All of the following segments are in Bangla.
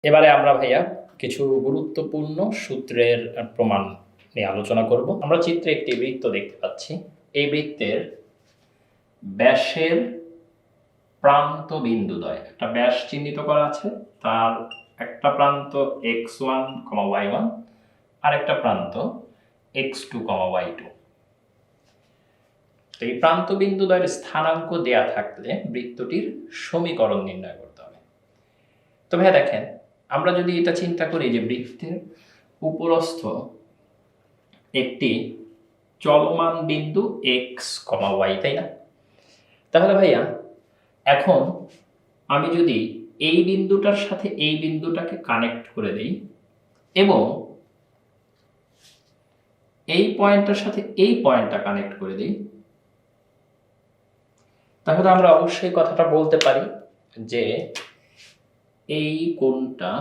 এবারে আমরা ভাইয়া কিছু গুরুত্বপূর্ণ সূত্রের প্রমাণ নিয়ে আলোচনা করব। আমরা চিত্রে একটি বৃত্ত দেখতে পাচ্ছি। এই বৃত্তের ব্যাসের প্রান্ত বিন্দুদ্বয়, একটা ব্যাস চিহ্নিত করা আছে, তার একটা প্রান্ত x1, y1 আর একটা প্রান্ত x2, y2। এই প্রান্ত বিন্দুদ্বয়ের স্থানাঙ্ক দেয়া থাকলে বৃত্তটির সমীকরণ নির্ণয় করতে হবে। তো ভাইয়া দেখেন, আমরা যদি এটা চিন্তা করি যে বৃত্তের উপরস্থ একটি চলমান বিন্দু x, y, তাই না? তাহলে ভাইয়া এখন আমি যদি এই বিন্দুটার সাথে এই বিন্দুটাকে কানেক্ট করে দেই এবং এই পয়েন্টটার সাথে এই পয়েন্টটা কানেক্ট করে দিই, তাহলে আমরা অবশ্যই কথাটা বলতে পারি যে এই কোণটা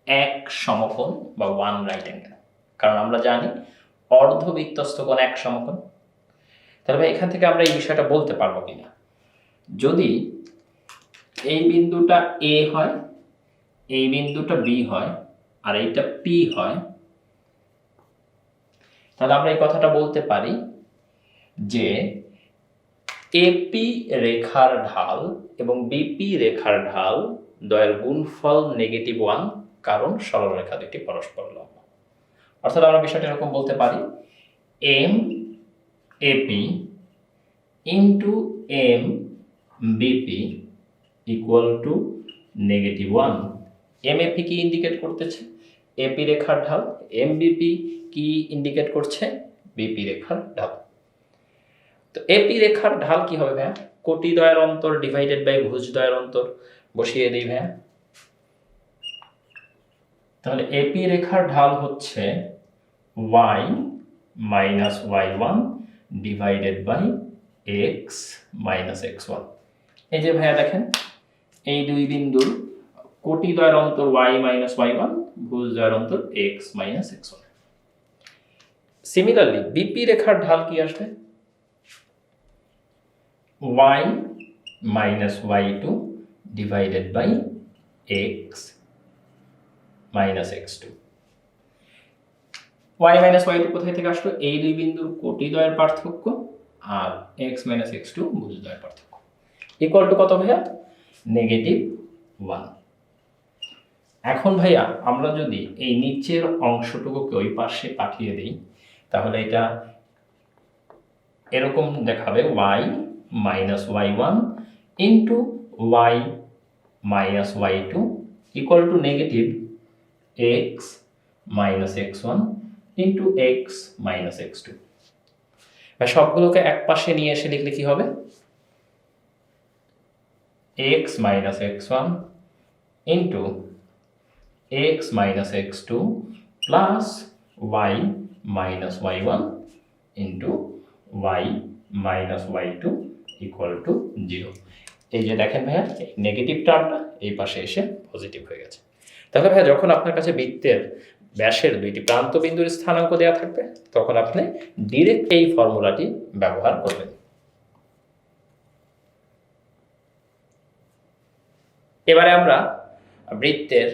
এক সমকোণ বা ওয়ান রাইট অ্যাঙ্গেল, কারণ আমরা জানি অর্ধবৃত্তস্থ কোণ এক সমকোণ। তাহলে ভাই এখান থেকে আমরা এই বিষয়টা বলতে পারবো কিনা, যদি এই বিন্দুটা এ হয়, এই বিন্দুটা বি হয় আর এইটা পি হয়, তাহলে আমরা এই কথাটা বলতে পারি যে এপি রেখার ঢাল এবং বিপি রেখার ঢাল দ্বয়ের গুণফল -1, কারণ সরলরেখা দুটি পরস্পর লম্ব। অর্থাৎ আমরা বিষয়টা এরকম বলতে পারি, M AP into M BP equal to -1। M AP কি ইন্ডিকেট করতেছে? এপি রেখার ঢাল। এম বিপি কি ইন্ডিকেট করছে? বিপি রেখার ঢাল। তো এপি রেখার ঢাল কি হবে ভাইয়া? কোটি দ্বয়ের অন্তর ডিভাইডেড বাই ভুজ দ্বয়ের অন্তর, বসিয়ে দিই ভাইয়া। তাহলে এপি রেখার ঢাল হচ্ছে y minus y1 divided by x minus x1। এই যে ভাইয়া দেখেন, এই দুই বিন্দুর কোটি দ্বয়ের অন্তর y মাইনাস y1, ভুজ দ্বয়ের অন্তর x minus x1। Similarly BP রেখার ঢাল কি আসবে? y minus y2 divided by x minus x2। y minus y2 কোথায় থেকে আসলো? এই দুই বিন্দুর কোটি দ্বয়ের পার্থক্য আর x মাইনাস x2 ভুজ দ্বয়ের পার্থক্য, ইকুয়াল টু কত ভাইয়া? -1। এখন ভাইয়া আমরা যদি এই নিচের অংশটুকুকে ওই পাশে পাঠিয়ে দিই, তাহলে এটা এরকম দেখাবে, y minus y1 into y minus y2 equal to -x minus x1 into x minus x2। সবগুলোকে এক পাশে নিয়ে এসে লিখলে কি হবে? x minus x1 into x minus x2 plus y minus y1 into y minus y2 equal to 0। এই যে দেখেন ভাইয়া, এই নেগেটিভ টার্মটা এই পাশে এসে পজিটিভ হয়ে গেছে। তাহলে ভাইয়া যখন আপনার কাছে বৃত্তের ব্যাসের দুইটি প্রান্ত বিন্দুর স্থানাঙ্ক দেওয়া থাকবে, তখন আপনি ডিরেক্ট এই ফর্মুলাটি ব্যবহার করবেন। এবারে আমরা বৃত্তের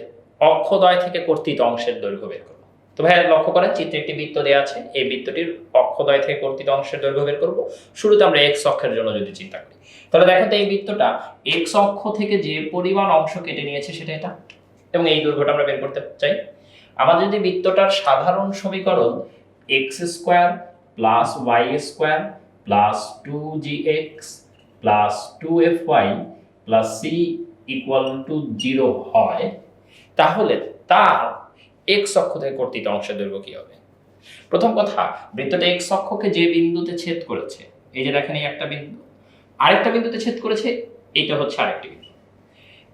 অক্ষদ্বয় থেকে কর্তিত অংশের দৈর্ঘ্য বের করব। তো ভাইয়া লক্ষ্য করেন, চিত্রে একটি বৃত্ত দেওয়া আছে, এই বৃত্তটির অক্ষদ্বয় থেকে কর্তিত অংশের দৈর্ঘ্য বের করব। শুরুতে আমরা এক্স অক্ষের জন্য যদি চিন্তা করি, তাহলে দেখো তো এই বৃত্তটা এক্স অক্ষ থেকে যে পরিমাণ অংশ কেটে নিয়েছে সেটা এটা, এবং এই দৈর্ঘ্যটা আমরা বের করতে চাই। আমাদের যদি বৃত্তটার সাধারণ সমীকরণ x square plus y square plus 2gx plus 2fy plus c equal to 0 হয়, তাহলে তার এক্স অক্ষ থেকে কর্তিত অংশের দৈর্ঘ্য কি হবে? প্রথম কথা, বৃত্তটা এক্স অক্ষকে যে বিন্দুতে ছেদ করেছে, এই যে দেখেন এই একটা বিন্দু, আরেকটা বিন্দুতে ছেদ করেছে, এইটা হচ্ছে আরেকটি বিন্দু।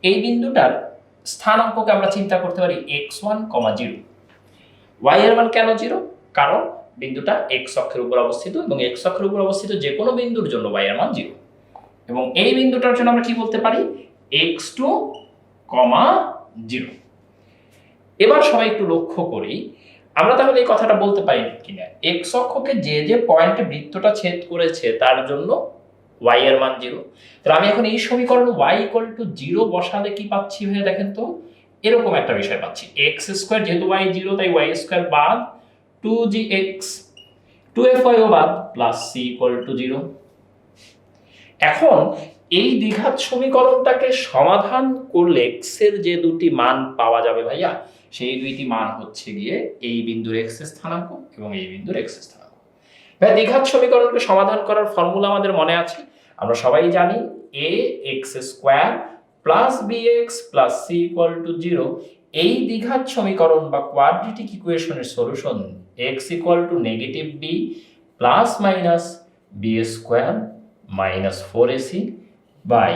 এই বিন্দুটার স্থানাঙ্ককে আমরা চিন্তা করতে পারি x1, 0। y এর মান কেন 0? কারণ বিন্দুটা x অক্ষের উপর অবস্থিত এবং x অক্ষের উপর অবস্থিত যে কোনো বিন্দুর জন্য y এর মান 0। এবং এই বিন্দুটার জন্য আমরা কি বলতে পারি? x2, 0। এবার সবাই একটু লক্ষ্য করি, আমরা তাহলে এই কথাটা বলতে পারি কিনা, x অক্ষকে যে যে পয়েন্টে বৃত্তটা ছেদ করেছে তার জন্য y এর মান 0। তাহলে আমি এখন এই সমীকরণ y = 0 বসালে কি পাচ্ছি ভাইয়া দেখেন তো? এরকম একটা বিষয় পাচ্ছি। এক্স স্কোয়ার যেহেতু ওয়াই 0 তাই ওয়াই স্কোয়ার বাদ 2gx 2fy ও বাদ প্লাস c ইকুয়াল টু 0। এখন এই দ্বিঘাত সমীকরণটাকে সমাধান করলে x এর যে দুটি মান পাওয়া যাবে ভাইয়া, সেই দুইটি মান হচ্ছে গিয়ে এই বিন্দুর x স্থানাঙ্ক এবং এই বিন্দুর x স্থানাঙ্ক। ভাই দ্বিঘাত সমীকরণকে সমাধান করার ফর্মুলা আমাদের মনে আছে, আমরা সবাই জানি ax² plus bx plus c equal to 0। এই দ্বিঘাত সমীকরণ বা কোয়াড্রেটিক ইকুয়েশনের solution x equal to negative b plus minus b square minus 4ac by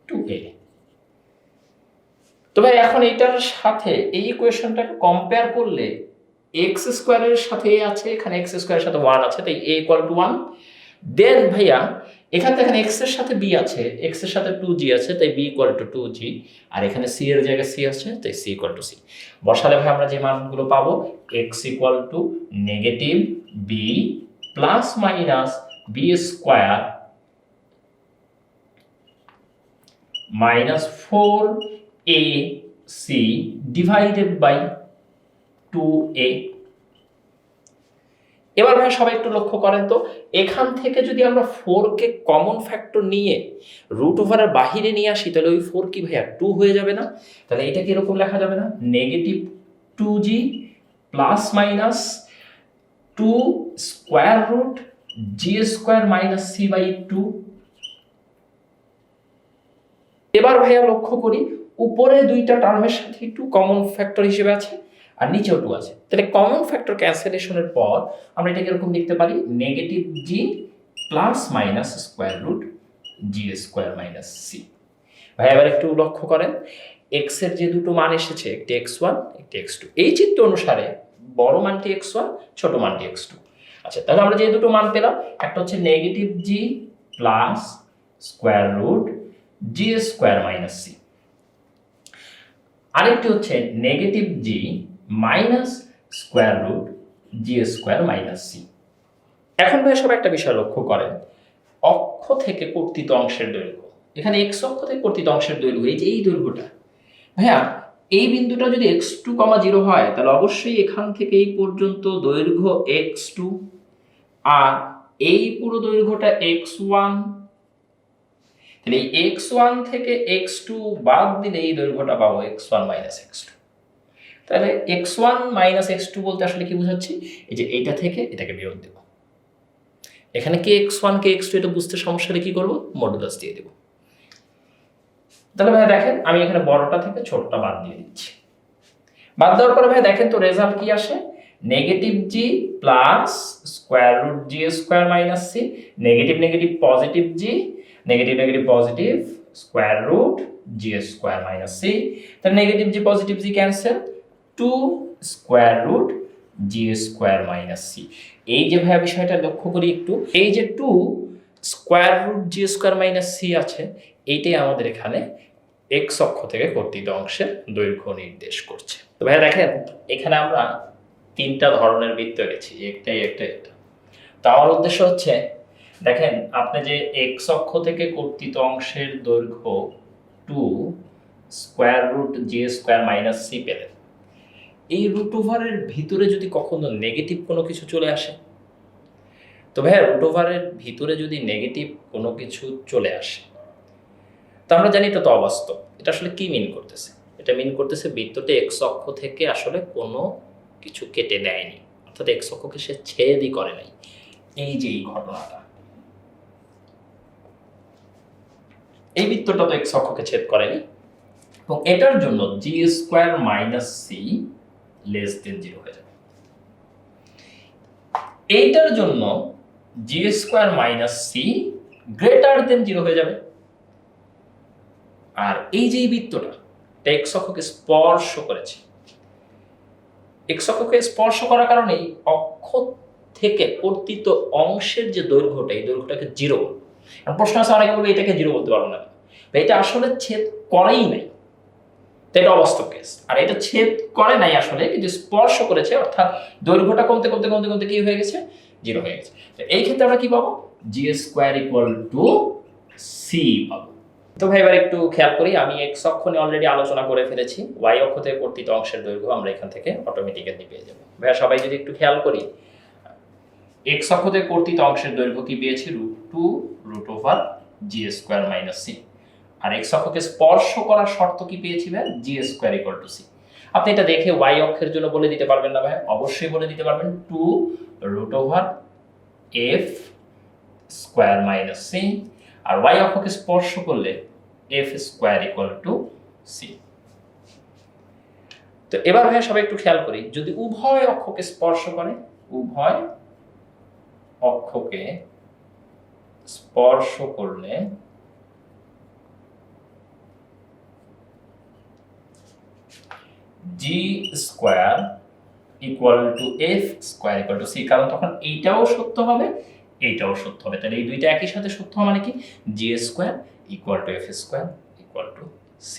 2a। তো ভাই এখন এটার সাথে এই ইকুয়েশনটাকে কম্পেয়ার করলে x স্কোয়ারের সাথে a আছে, এখানে x স্কোয়ারের সাথে 1 আছে, তাই a ইকুয়াল টু 1। দেন ভাইয়া এখানে দেখেন x এর সাথে b আছে, x এর সাথে 2g আছে, তাই b ইকুয়াল টু 2g, আর এখানে c এর জায়গায় c আছে, তাই c ইকুয়াল টু c। বসালে ভাই আমরা যে মানগুলো পাবো x equal to negative b plus minus b square minus 4ac divided by 2a। এবার ভাই সবাই একটু লক্ষ্য করেন তো, এখান থেকে যদি আমরা 4 কে কমন ফ্যাক্টর নিয়ে রুট ওভারের বাহিরে নিয়ে আসি, তাহলে ওই 4 কি ভাইয়া 2 হয়ে যাবে না? তাহলে এটা কি এরকম লেখা যাবে না, negative 2g plus minus 2 square root g square minus c by 2। এবার ভাইয়া লক্ষ্য করি উপরে দুইটা টার্মের সাথে একটু কমন ফ্যাক্টর হিসেবে আছে আর নিচেও 2 আছে, তাহলে কমন ফ্যাক্টর ক্যান্সেলেশনের পর আমরা এটাকে এরকম লিখতে পারি negative g plus minus square root g square minus c। ভাই এবার একটু লক্ষ্য করেন x এর যে দুটো মান এসেছে, একটি x1 একটি x2, এই চিত্র অনুসারে বড় মানটি x1 ছোট মানটি x2। আচ্ছা তাহলে আমরা যে দুটো মান পেলাম, একটা হচ্ছে negative g plus square root g square minus c, আরেকটি হচ্ছে negative g minus square root g square minus c। এখন ভাই সব একটা বিষয় লক্ষ্য করেন, অক্ষ থেকে কর্তিত অংশের দৈর্ঘ্য, এখানে x অক্ষ থেকে কর্তিত অংশের দৈর্ঘ্য এই যে এই দৈর্ঘ্যটা, ভাইয়া এই বিন্দুটা যদি x2, 0 হয় তাহলে অবশ্যই এখান থেকে এই পর্যন্ত দৈর্ঘ্য x2, আর এই পুরো দৈর্ঘ্যটা x1, তাহলে এই x1 থেকে x2 বাদ দিলে এই দৈর্ঘ্যটা পাবো x1 মাইনাস x2। তাহলে x1 মাইনাস x2 বলতে আসলে কি বোঝাচ্ছি, এই যে এইটা থেকে এটাকে বিয়োগ দেব, এখানে কি x1 কে x2 এটা বুঝতে সমস্যা হলে কি করব, মডুলাস দিয়ে দেব। তাহলে ভাই দেখেন আমি এখানে বড়টা থেকে ছোটটা বাদ দিয়ে দিচ্ছি, বাদ দেওয়ার পরে ভাই দেখেন তো রেজাল্ট কি আসে, negative g plus square root g square minus c, negative negative positive g, negative negative positive square root g square minus c, তাহলে negative g positive g cancel, 2 square root g square minus c। এই যে ভাই বিষয়টা লক্ষ্য করি একটু, এই যে 2 square root g square minus c আছে, এইটাই আমাদের এখানে x অক্ষ থেকে কর্তিত অংশের দৈর্ঘ্য নির্দেশ করছে। তো ভাই দেখেন এখানে আমরা তিনটা ধরনের বৃত্ত গেছি, একটা একটা। তো আমার উদ্দেশ্য হচ্ছে দেখেন আপনি যে x অক্ষ থেকে কর্তিত অংশের দৈর্ঘ্য 2 square root g square minus c পেলেন, এই রুট ওভারের ভিতরে যদি কখনো নেগেটিভ কোনো কিছু চলে আসে, তো ভাইয়া রুট ওভারের ভিতরে যদি নেগেটিভ কোনো কিছু চলে আসে, তো আমরা জানি এটা তো অবাস্তব। এটা আসলে কি মিন করতেছে, এটা মিন করতেছে বৃত্তটি x অক্ষ থেকে আসলে কোনো কিছু কেটে দেয়নি, অর্থাৎ x অক্ষকে সে ছেদই করে নাই। এই যে এই ঘটনাটা, এই বৃত্তটা তো x অক্ষকে ছেদ করেনি, এবং এটার জন্য g square minus c less than 0 হয়ে যাবে। এইটার জন্য g square minus c greater than 0 হয়ে যাবে। আর এই যে বৃত্তটা x অক্ষকে স্পর্শ করেছে, x অক্ষকে স্পর্শ করার কারণে অক্ষ থেকে কর্তিত অংশের যে দৈর্ঘ্যটা, এই দৈর্ঘ্যটাকে 0 বলবো। প্রশ্ন আছে অনেকে বলবে এটাকে 0 বলতে পারবো না, এটা আসলে ছেদ করেই নাই, তো এটা অবাস্তব কেস। আর এটা ছেদ করে নাই আসলে, কিন্তু স্পর্শ করেছে, অর্থাৎ দৈর্ঘ্যটা কমতে কমতে কমতে কমতে কি হয়ে গেছে, 0 হয়ে গেছে। তো এই ক্ষেত্রে আমরা কি পাবো, g square equal to c পাবো। তো ভাই এবার একটু খেয়াল করি, আমি এক্স অক্ষ নিয়ে অলরেডি আলোচনা করে ফেলেছি, ওয়াই অক্ষ থেকে কর্তৃত অংশের দৈর্ঘ্য আমরা এখান থেকে অটোমেটিক্যালি পেয়ে যাব। ভাইয়া সবাই যদি একটু খেয়াল করি, এক্স অক্ষ থেকে কর্তৃত অংশের দৈর্ঘ্য কি পেয়েছি, √2 √g² - c। আর এক্স অক্ষকে স্পর্শ করার শর্ত কি পেয়েছি ভাই, g² = c। আপনি এটা দেখে ওয়াই অক্ষের জন্য বলে দিতে পারবেন না ভাই? অবশ্যই বলে দিতে পারবেন, 2√f² - c। আর ওয়াই অক্ষকে স্পর্শ করলে f² = c। তো এবার ভাই সবাই একটু খেয়াল করি, যদি উভয় অক্ষকে স্পর্শ করে, উভয় অক্ষকে স্পর্শ করলে g² = f² = c, কারণ তখন এইটাও সত্য হবে, এইটাও সত্য হবে। তাহলে এই দুইটা একই সাথে সত্য মানে কি, g² = f² = c।